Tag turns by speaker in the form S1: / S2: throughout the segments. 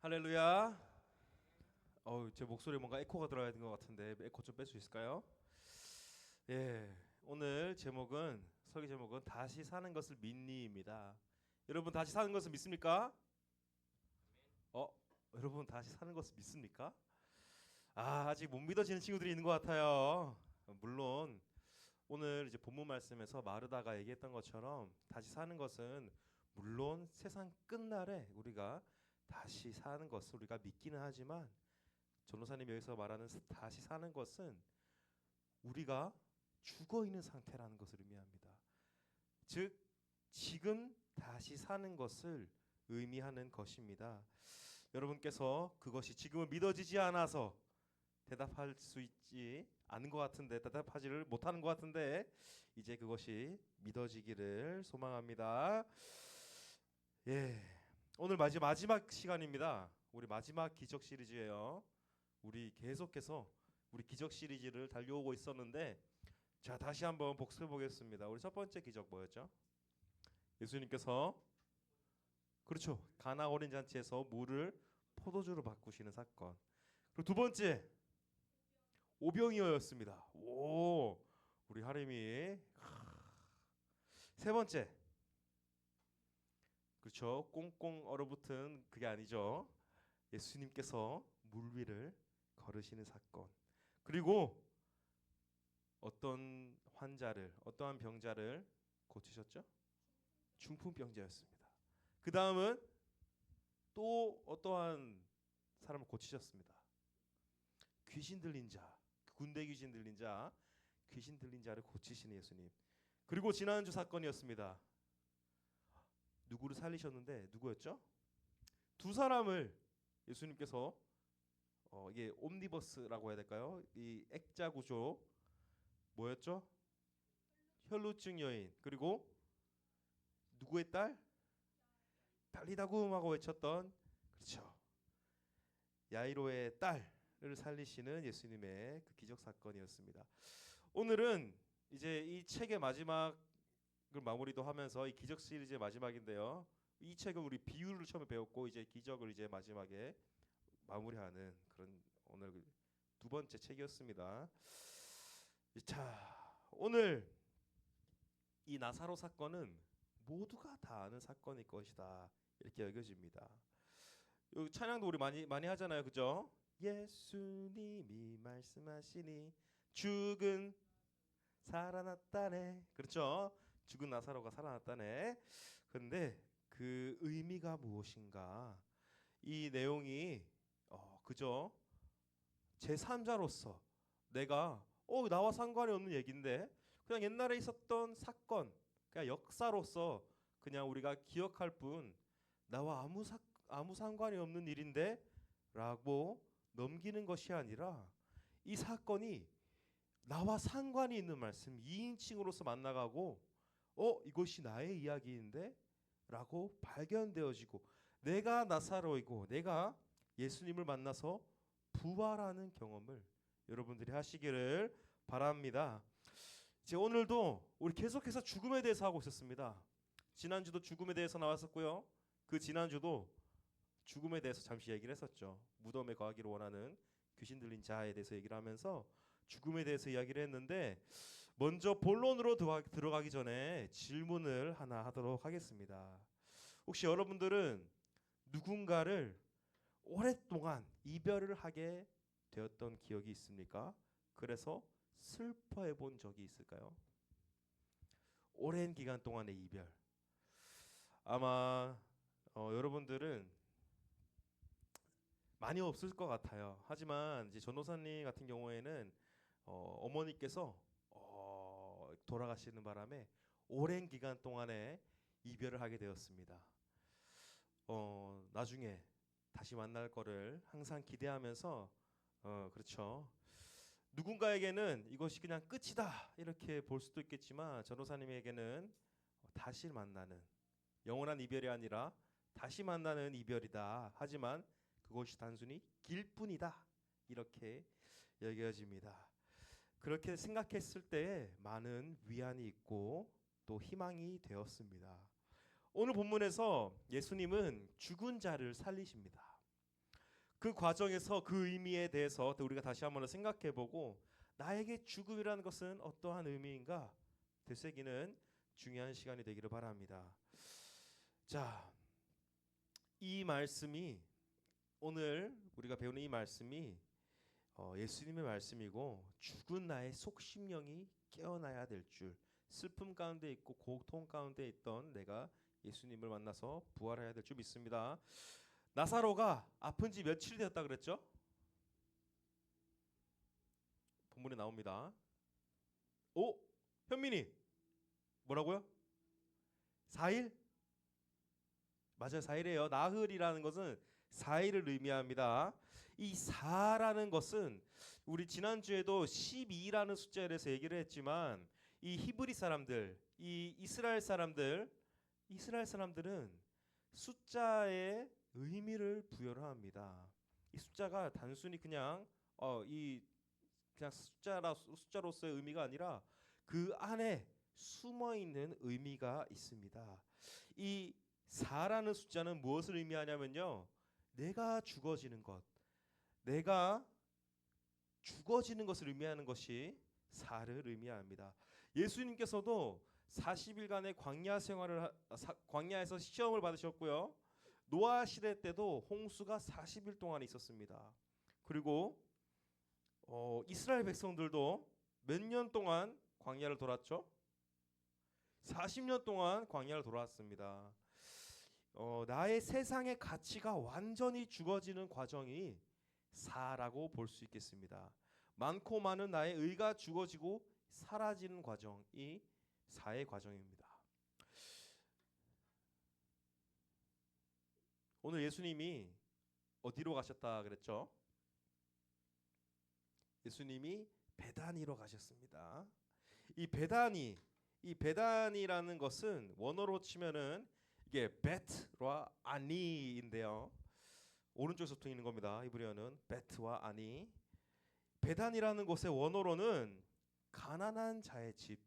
S1: 할렐루야. 제 목소리에 뭔가 에코가 들어야 되는 것 같은데 에코 좀 뺄 수 있을까요? 예, 오늘 제목은 설교 제목은 다시 사는 것을 믿니입니다. 여러분 다시 사는 것을 믿습니까? 어, 여러분 다시 사는 것을 믿습니까? 아직 못 믿어지는 친구들이 있는 것 같아요. 물론 오늘 이제 본문 말씀에서 마르다가 얘기했던 것처럼 다시 사는 것은 물론 세상 끝날에 우리가 다시 사는 것을 우리가 믿기는 하지만 전도사님 여기서 말하는 다시 사는 것은 우리가 죽어 있는 상태라는 것을 의미합니다. 즉 지금 다시 사는 것을 의미하는 것입니다. 여러분께서 그것이 지금은 믿어지지 않아서 대답할 수 있지 않은 것 같은데 대답하지를 못하는 것 같은데 이제 그것이 믿어지기를 소망합니다. 예, 오늘 마지막 시간입니다. 우리 마지막 기적 시리즈예요. 우리 계속해서 우리 기적 시리즈를 달려오고 있었는데 자 다시 한번 복습해 보겠습니다. 우리 첫 번째 기적 뭐였죠? 예수님께서 그렇죠. 가나 어린 잔치에서 물을 포도주로 바꾸시는 사건. 그리고 두 번째 오병이어였습니다. 오, 우리 하림이. 세 번째 그렇죠. 꽁꽁 얼어붙은 그게 아니죠. 예수님께서 물 위를 걸으시는 사건. 그리고 어떤 환자를 어떠한 병자를 고치셨죠? 중풍병자였습니다. 그 다음은 또 어떠한 사람을 고치셨습니다. 귀신 들린 자, 군대 귀신 들린 자, 귀신 들린 자를 고치시는 예수님. 그리고 지난주 사건이었습니다. 누구를 살리셨는데 누구였죠? 두 사람을 예수님께서 이게 옴니버스라고 해야 될까요? 이 액자 구조 뭐였죠? 혈루증 여인 그리고 누구의 딸? 달리다굼 하고 외쳤던 그렇죠. 야이로의 딸을 살리시는 예수님의 그 기적 사건이었습니다. 오늘은 이제 이 책의 마지막을 마무리도 하면서 이 기적 시리즈의 마지막인데요. 이 책은 우리 비유를 처음에 배웠고 이제 기적을 이제 마지막에 마무리하는 그런 오늘 두 번째 책이었습니다. 자, 오늘 이 나사로 사건은 모두가 다 아는 사건일 것이다 이렇게 여겨집니다. 여기 찬양도 우리 많이 하잖아요, 그죠? 예수님이 말씀하시니 죽은 살아났다네, 그렇죠? 죽은 나사로가 살아났다네. 그런데 그 의미가 무엇인가? 이 내용이 그죠? 제3자로서 내가 나와 상관이 없는 얘기인데 그냥 옛날에 있었던 사건, 그냥 역사로서 그냥 우리가 기억할 뿐 나와 아무 상관이 없는 일인데 라고 넘기는 것이 아니라 이 사건이 나와 상관이 있는 말씀 2인칭으로서 만나가고 이것이 나의 이야기인데 라고 발견되어지고 내가 나사로이고 내가 예수님을 만나서 부활하는 경험을 여러분들이 하시기를 바랍니다. 이제 오늘도 우리 계속해서 죽음에 대해서 하고 있었습니다. 지난주도 죽음에 대해서 나왔었고요. 그 지난주도 죽음에 대해서 잠시 얘기를 했었죠. 무덤에 거하기를 원하는 귀신 들린 자에 대해서 얘기를 하면서 죽음에 대해서 이야기를 했는데 먼저 본론으로 들어가기 전에 질문을 하나 하도록 하겠습니다. 혹시 여러분들은 누군가를 오랫동안 이별을 하게 되었던 기억이 있습니까? 그래서 슬퍼해 본 적이 있을까요? 오랜 기간 동안의 이별. 아마 여러분들은 많이 없을 것 같아요. 하지만 이제 전도사님 같은 경우에는 어머니께서 돌아가시는 바람에 오랜 기간 동안에 이별을 하게 되었습니다. 나중에 다시 만날 거를 항상 기대하면서 그렇죠. 누군가에게는 이것이 그냥 끝이다 이렇게 볼 수도 있겠지만 전도사님에게는 다시 만나는 영원한 이별이 아니라 다시 만나는 이별이다. 하지만 그것이 단순히 길뿐이다 이렇게 여겨집니다. 그렇게 생각했을 때 많은 위안이 있고 또 희망이 되었습니다. 오늘 본문에서 예수님은 죽은 자를 살리십니다. 그 과정에서 그 의미에 대해서 또 우리가 다시 한번 생각해보고 나에게 죽음이라는 것은 어떠한 의미인가 되새기는 중요한 시간이 되기를 바랍니다. 자, 이 말씀이 오늘 우리가 배우는 이 말씀이 예수님의 말씀이고 죽은 나의 속심령이 깨어나야 될 줄, 슬픔 가운데 있고 고통 가운데 있던 내가 예수님을 만나서 부활해야 될 줄 믿습니다. 나사로가 아픈 지 며칠이 되었다 그랬죠? 본문에 나옵니다. 오, 현민이 뭐라고요? 4일? 맞아요, 4일이에요. 나흘이라는 것은 4일을 의미합니다. 이 4라는 것은 우리 지난주에도 12라는 숫자에 대해서 얘기를 했지만 이 히브리 사람들, 이 이스라엘 사람들은 숫자에 의미를 부여를 합니다. 이 숫자가 단순히 이 그냥 숫자로서의 의미가 아니라 그 안에 숨어 있는 의미가 있습니다. 이 4라는 숫자는 무엇을 의미하냐면요, 내가 죽어지는 것을 의미하는 것이 4를 의미합니다. 예수님께서도 40일간의 광야에서 시험을 받으셨고요. 노아 시대 때도 홍수가 40일 동안 있었습니다. 그리고 이스라엘 백성들도 몇 년 동안 광야를 돌았죠? 40년 동안 광야를 돌았습니다. 나의 세상의 가치가 완전히 죽어지는 과정이 4라고 볼 수 있겠습니다. 많고 많은 나의 의가 죽어지고 사라지는 과정이 4의 과정입니다. 오늘 예수님이 어디로 가셨다 그랬죠? 예수님이 베다니로 가셨습니다. 이 베다니라는 것은 원어로 치면은 이게 베트와 아니인데요. 오른쪽에서 붙어 있는 겁니다. 이브리어는 베트와 아니. 베단이라는 곳의 원어로는 가난한 자의 집,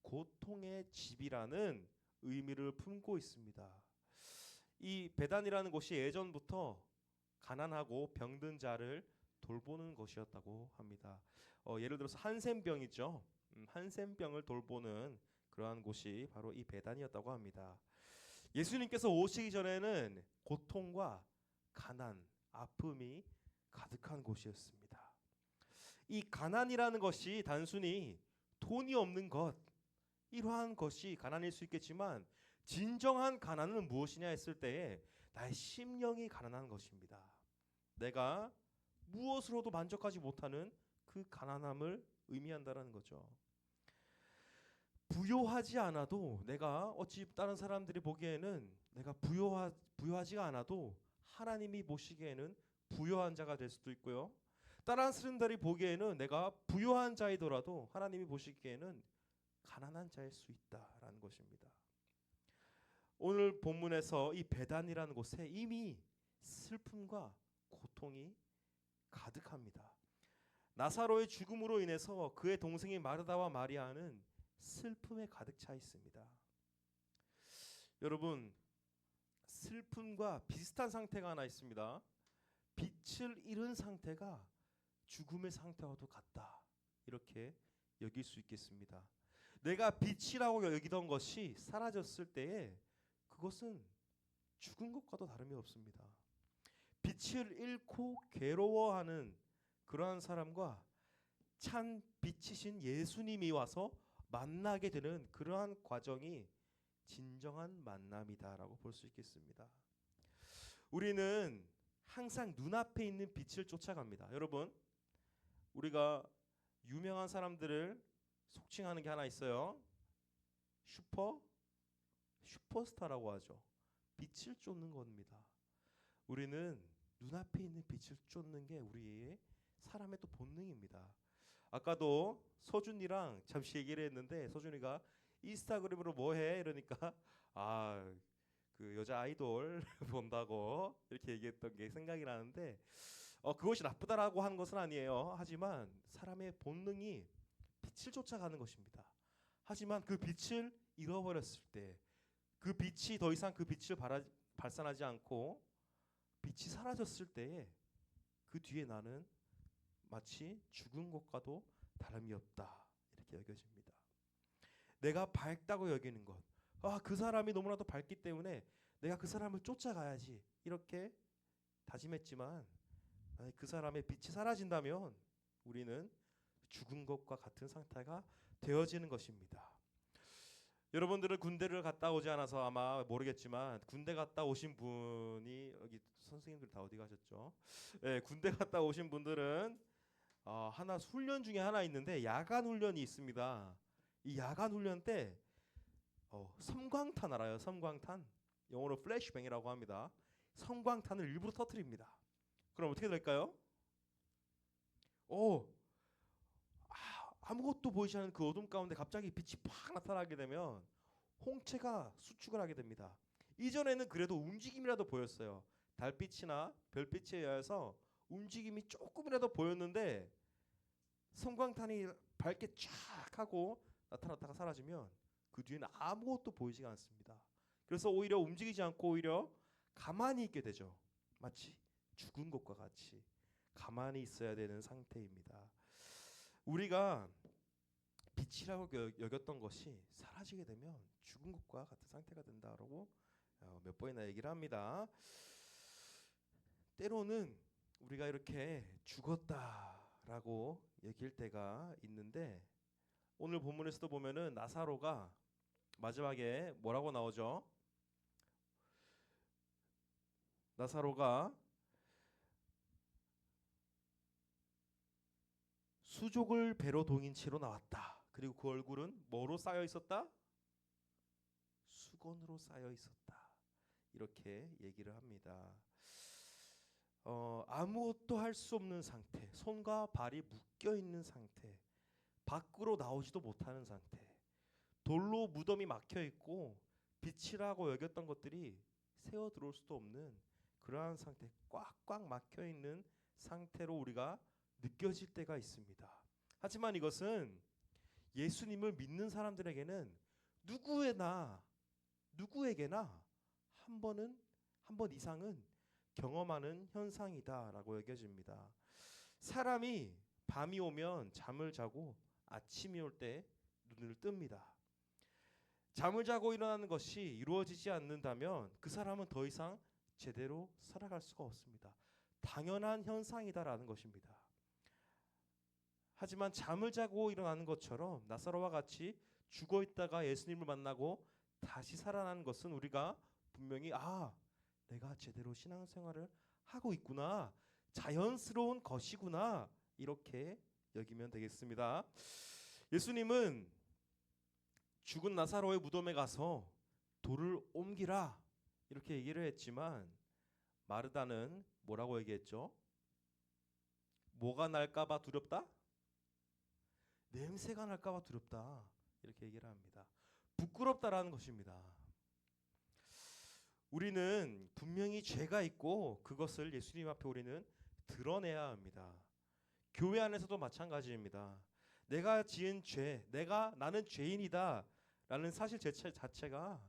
S1: 고통의 집이라는 의미를 품고 있습니다. 이 베단이라는 곳이 예전부터 가난하고 병든 자를 돌보는 것이었다고 합니다. 예를 들어서 한센병 있죠. 한센병을 돌보는 그러한 곳이 바로 이 베단이었다고 합니다. 예수님께서 오시기 전에는 고통과 가난, 아픔이 가득한 곳이었습니다. 이 가난이라는 것이 단순히 돈이 없는 것, 이러한 것이 가난일 수 있겠지만 진정한 가난은 무엇이냐 했을 때에 나의 심령이 가난한 것입니다. 내가 무엇으로도 만족하지 못하는 그 가난함을 의미한다는 거죠. 부요하지 않아도 내가 어찌 다른 사람들이 보기에는 내가 부요하지가 않아도 하나님이 보시기에는 부요한 자가 될 수도 있고요. 다른 사람들이 보기에는 내가 부요한 자이더라도 하나님이 보시기에는 가난한 자일 수 있다라는 것입니다. 오늘 본문에서 이 베단이라는 곳에 이미 슬픔과 고통이 가득합니다. 나사로의 죽음으로 인해서 그의 동생이 마르다와 마리아는 슬픔에 가득 차 있습니다. 여러분, 슬픔과 비슷한 상태가 하나 있습니다. 빛을 잃은 상태가 죽음의 상태와도 같다, 이렇게 여길 수 있겠습니다. 내가 빛이라고 여기던 것이 사라졌을 때에 그것은 죽은 것과도 다름이 없습니다. 빛을 잃고 괴로워하는 그러한 사람과 찬 빛이신 예수님이 와서 만나게 되는 그러한 과정이 진정한 만남이다라고 볼 수 있겠습니다. 우리는 항상 눈앞에 있는 빛을 쫓아갑니다. 여러분, 우리가 유명한 사람들을 속칭하는 게 하나 있어요. 슈퍼스타라고 하죠. 빛을 쫓는 겁니다. 우리는 눈앞에 있는 빛을 쫓는 게 우리의 사람의 또 본능입니다. 아까도 서준이랑 잠시 얘기를 했는데 서준이가 인스타그램으로 뭐해? 이러니까 그 여자 아이돌 본다고 이렇게 얘기했던 게 생각이 나는데 그것이 나쁘다라고 하는 것은 아니에요. 하지만 사람의 본능이 빛을 쫓아가는 것입니다. 하지만 그 빛을 잃어버렸을 때, 그 빛이 더 이상 그 빛을 발산하지 않고 빛이 사라졌을 때에 그 뒤에 나는 마치 죽은 것과도 다름이 없다 이렇게 여겨집니다. 내가 밝다고 여기는 것, 그 사람이 너무나도 밝기 때문에 내가 그 사람을 쫓아가야지 이렇게 다짐했지만 만약 그 사람의 빛이 사라진다면 우리는 죽은 것과 같은 상태가 되어지는 것입니다. 여러분들은 군대를 갔다 오지 않아서 아마 모르겠지만 군대 갔다 오신 분이 여기 선생님들 다 어디 가셨죠? 네, 군대 갔다 오신 분들은 하나 훈련 중에 하나 있는데 야간 훈련이 있습니다. 이 야간 훈련 때 섬광탄 알아요? 섬광탄 영어로 플래시뱅이라고 합니다. 섬광탄을 일부러 터뜨립니다. 그럼 어떻게 될까요? 아무것도 보이지 않는 그 어둠 가운데 갑자기 빛이 팍 나타나게 되면 홍채가 수축을 하게 됩니다. 이전에는 그래도 움직임이라도 보였어요. 달빛이나 별빛에 의해서 움직임이 조금이라도 보였는데 섬광탄이 밝게 쫙 하고 나타났다가 사라지면 그 뒤에는 아무것도 보이지가 않습니다. 그래서 오히려 움직이지 않고 오히려 가만히 있게 되죠. 마치 죽은 것과 같이 가만히 있어야 되는 상태입니다. 우리가 빛이라고 여겼던 것이 사라지게 되면 죽은 것과 같은 상태가 된다라고 몇 번이나 얘기를 합니다. 때로는 우리가 이렇게 죽었다라고 얘기할 때가 있는데 오늘 본문에서도 보면은 나사로가 마지막에 뭐라고 나오죠? 나사로가 수족을 배로 동인 채로 나왔다. 그리고 그 얼굴은 뭐로 쌓여 있었다? 수건으로 쌓여 있었다. 이렇게 얘기를 합니다. 아무것도 할 수 없는 상태, 손과 발이 묶여 있는 상태, 밖으로 나오지도 못하는 상태, 돌로 무덤이 막혀 있고 빛이라고 여겼던 것들이 새어 들어올 수도 없는 그러한 상태, 꽉꽉 막혀 있는 상태로 우리가 느껴질 때가 있습니다. 하지만 이것은 예수님을 믿는 사람들에게는 누구에게나 한 번 이상은 경험하는 현상이다라고 여겨집니다. 사람이 밤이 오면 잠을 자고 아침이 올 때 눈을 뜹니다. 잠을 자고 일어나는 것이 이루어지지 않는다면 그 사람은 더 이상 제대로 살아갈 수가 없습니다. 당연한 현상이다라는 것입니다. 하지만 잠을 자고 일어나는 것처럼 나사로와 같이 죽어 있다가 예수님을 만나고 다시 살아나는 것은 우리가 분명히 내가 제대로 신앙생활을 하고 있구나, 자연스러운 것이구나 이렇게 여기면 되겠습니다. 예수님은 죽은 나사로의 무덤에 가서 돌을 옮기라 이렇게 얘기를 했지만 마르다는 뭐라고 얘기했죠? 뭐가 날까봐 두렵다? 냄새가 날까봐 두렵다 이렇게 얘기를 합니다. 부끄럽다라는 것입니다. 우리는 분명히 죄가 있고 그것을 예수님 앞에 우리는 드러내야 합니다. 교회 안에서도 마찬가지입니다. 내가 지은 죄, 나는 죄인이다 라는 사실 자체가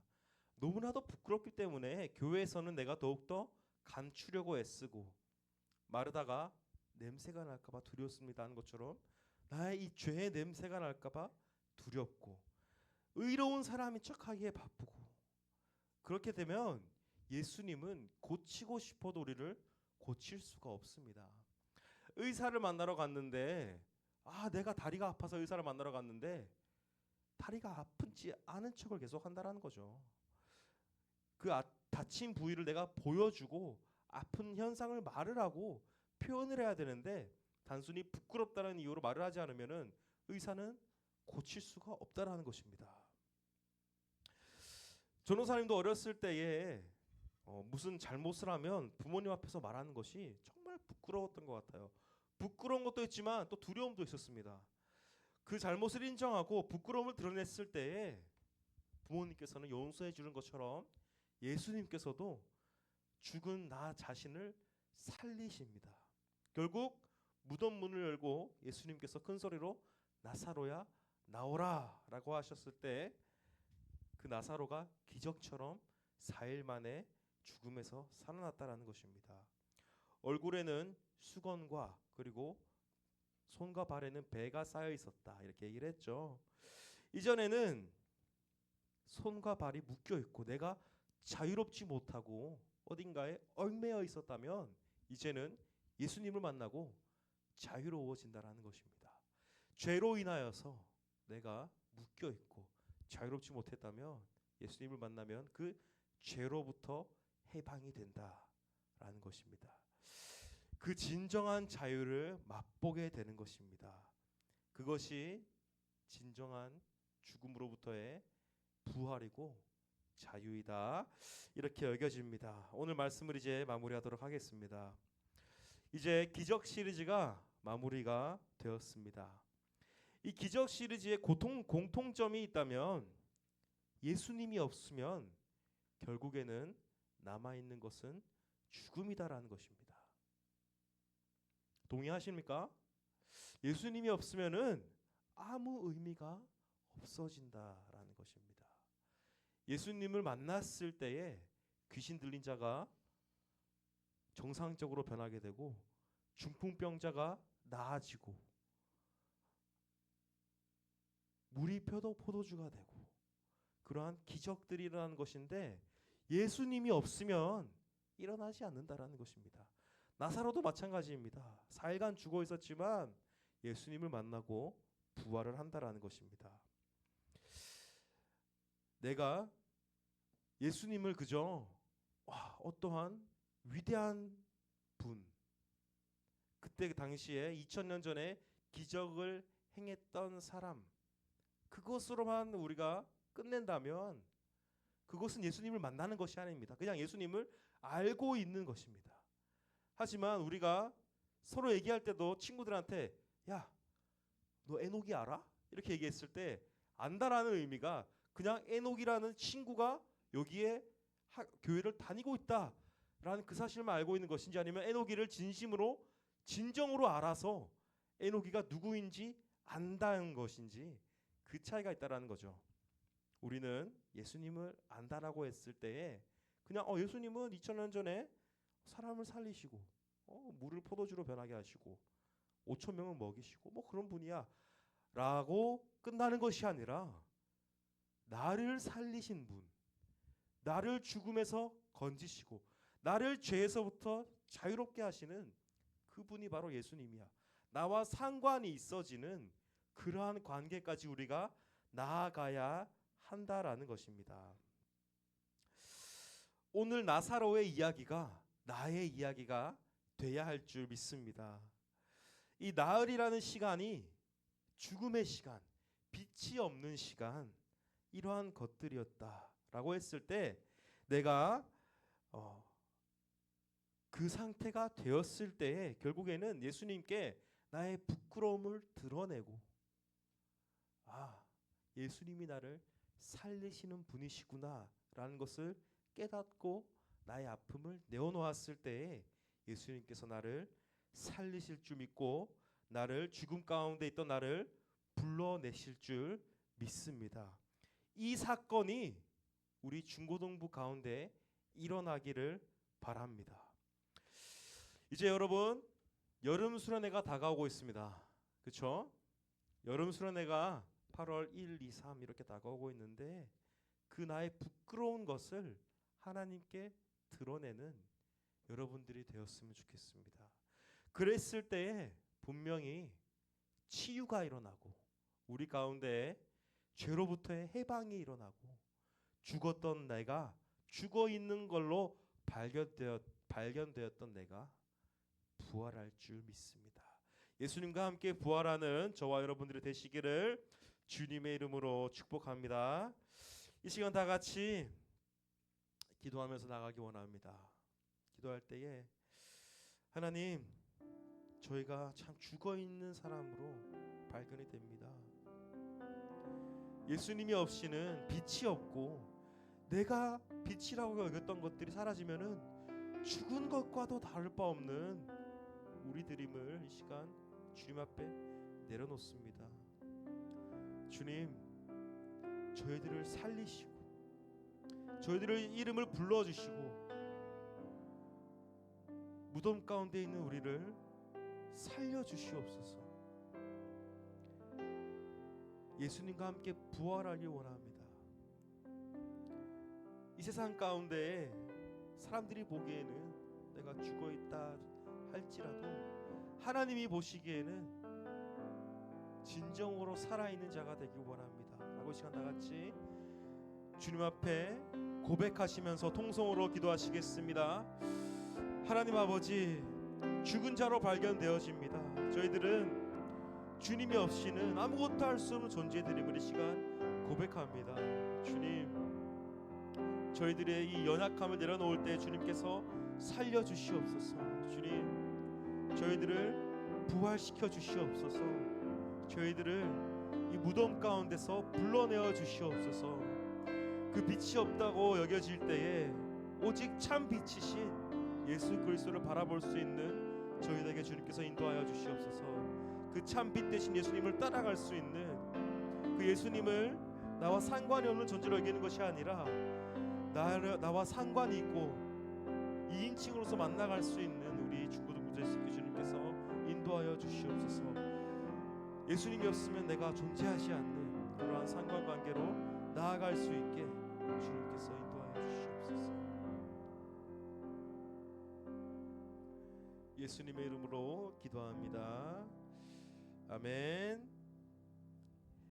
S1: 너무나도 부끄럽기 때문에 교회에서는 내가 더욱더 감추려고 애쓰고 마르다가 냄새가 날까봐 두렵습니다 하는 것처럼 나의 이 죄의 냄새가 날까봐 두렵고 의로운 사람인 척하기에 바쁘고 그렇게 되면 예수님은 고치고 싶어도 우리를 고칠 수가 없습니다. 의사를 만나러 갔는데 내가 다리가 아파서 의사를 만나러 갔는데 다리가 아프지 않은 척을 계속 한다라는 거죠. 그 다친 부위를 내가 보여주고 아픈 현상을 말을 하고 표현을 해야 되는데 단순히 부끄럽다는 이유로 말을 하지 않으면은 의사는 고칠 수가 없다라는 것입니다. 전도사님도 어렸을 때에 무슨 잘못을 하면 부모님 앞에서 말하는 것이 정말 부끄러웠던 것 같아요. 부끄러운 것도 있지만 또 두려움도 있었습니다. 그 잘못을 인정하고 부끄러움을 드러냈을 때에 부모님께서는 용서해 주는 것처럼 예수님께서도 죽은 나 자신을 살리십니다. 결국 무덤 문을 열고 예수님께서 큰 소리로 나사로야 나오라 라고 하셨을 때 그 나사로가 기적처럼 4일 만에 죽음에서 살아났다라는 것입니다. 얼굴에는 수건과 그리고 손과 발에는 배가 쌓여 있었다. 이렇게 얘기를 했죠. 이전에는 손과 발이 묶여 있고 내가 자유롭지 못하고 어딘가에 얽매여 있었다면 이제는 예수님을 만나고 자유로워진다라는 것입니다. 죄로 인하여서 내가 묶여 있고 자유롭지 못했다면 예수님을 만나면 그 죄로부터 해방이 된다라는 것입니다. 그 진정한 자유를 맛보게 되는 것입니다. 그것이 진정한 죽음으로부터의 부활이고 자유이다. 이렇게 여겨집니다. 오늘 말씀을 이제 마무리하도록 하겠습니다. 이제 기적 시리즈가 마무리가 되었습니다. 이 기적 시리즈의 공통점이 있다면 예수님이 없으면 결국에는 남아있는 것은 죽음이다라는 것입니다. 동의하십니까? 예수님이 없으면은 아무 의미가 없어진다라는 것입니다. 예수님을 만났을 때에 귀신 들린 자가 정상적으로 변하게 되고 중풍병자가 나아지고 물이 펴도 포도주가 되고 그러한 기적들이 일어나는 것인데 예수님이 없으면 일어나지 않는다라는 것입니다. 나사로도 마찬가지입니다. 4일간 죽어 있었지만 예수님을 만나고 부활을 한다라는 것입니다. 내가 예수님을 그저 어떠한 위대한 분, 그때 당시에 2000년 전에 기적을 행했던 사람, 그것으로만 우리가 끝낸다면 그것은 예수님을 만나는 것이 아닙니다. 그냥 예수님을 알고 있는 것입니다. 하지만 우리가 서로 얘기할 때도 친구들한테 야, 너 에녹이 알아? 이렇게 얘기했을 때 안다라는 의미가 그냥 에녹이라는 친구가 여기에 교회를 다니고 있다라는 그 사실만 알고 있는 것인지 아니면 에녹이를 진정으로 알아서 에녹이가 누구인지 안다는 것인지 그 차이가 있다라는 거죠. 우리는 예수님을 안다라고 했을 때에 그냥 예수님은 2000년 전에 사람을 살리시고 물을 포도주로 변하게 하시고 5,000명을 먹이시고 뭐 그런 분이야 라고 끝나는 것이 아니라 나를 살리신 분, 나를 죽음에서 건지시고 나를 죄에서부터 자유롭게 하시는 그분이 바로 예수님이야. 나와 상관이 있어지는 그러한 관계까지 우리가 나아가야 한다라는 것입니다. 오늘 나사로의 이야기가 나의 이야기가 돼야 할 줄 믿습니다. 이 나흘이라는 시간이 죽음의 시간, 빛이 없는 시간, 이러한 것들이었다라고 했을 때 내가 그 상태가 되었을 때에 결국에는 예수님께 나의 부끄러움을 드러내고 예수님이 나를 살리시는 분이시구나라는 것을 깨닫고 나의 아픔을 내어놓았을 때에 예수님께서 나를 살리실 줄 믿고 나를 죽음 가운데 있던 나를 불러내실 줄 믿습니다. 이 사건이 우리 중고등부 가운데 일어나기를 바랍니다. 이제 여러분 여름 수련회가 다가오고 있습니다. 그렇죠? 여름 수련회가 8월 1, 2, 3 이렇게 다가오고 있는데 그 나의 부끄러운 것을 하나님께 드러내는 여러분들이 되었으면 좋겠습니다. 그랬을 때에 분명히 치유가 일어나고 우리 가운데 죄로부터의 해방이 일어나고 죽었던 내가 죽어 있는 걸로 발견되었던 내가 부활할 줄 믿습니다. 예수님과 함께 부활하는 저와 여러분들이 되시기를 주님의 이름으로 축복합니다. 이 시간 다 같이 기도하면서 나가기 원합니다. 기도할 때에 하나님, 저희가 참 죽어 있는 사람으로 발견이 됩니다. 예수님이 없이는 빛이 없고 내가 빛이라고 여겼던 것들이 사라지면은 죽은 것과도 다를 바 없는 우리들임을 이 시간 주님 앞에 내려놓습니다. 주님, 저희들을 살리시고 저희들의 이름을 불러주시고 무덤 가운데 있는 우리를 살려주시옵소서. 예수님과 함께 부활하길 원합니다. 이 세상 가운데 사람들이 보기에는 내가 죽어있다 할지라도 하나님이 보시기에는 진정으로 살아있는 자가 되길 원합니다 라고 이 시간 다같이 주님 앞에 고백하시면서 통성으로 기도하시겠습니다. 하나님 아버지, 죽은 자로 발견되어집니다. 저희들은 주님이 없이는 아무것도 할 수 없는 존재들임을 이 시간 고백합니다. 주님, 저희들의 이 연약함을 내려놓을 때 주님께서 살려주시옵소서. 주님, 저희들을 부활시켜 주시옵소서. 저희들을 이 무덤 가운데서 불러내어 주시옵소서. 그 빛이 없다고 여겨질 때에 오직 참 빛이신 예수 그리스도를 바라볼 수 있는 저희에게 주님께서 인도하여 주시옵소서. 그 참 빛 되신 예수님을 따라갈 수 있는 그 예수님을 나와 상관이 없는 존재로 여기는 것이 아니라 나와 상관이 있고 2인칭으로서 만나갈 수 있는 우리 중고등부자 주님께서 인도하여 주시옵소서. 예수님이 없으면 내가 존재하지 않는 그러한 상관관계로 나아갈 수 있게 주님께서 인도하여 주시옵소서. 예수님의 이름으로 기도합니다. 아멘.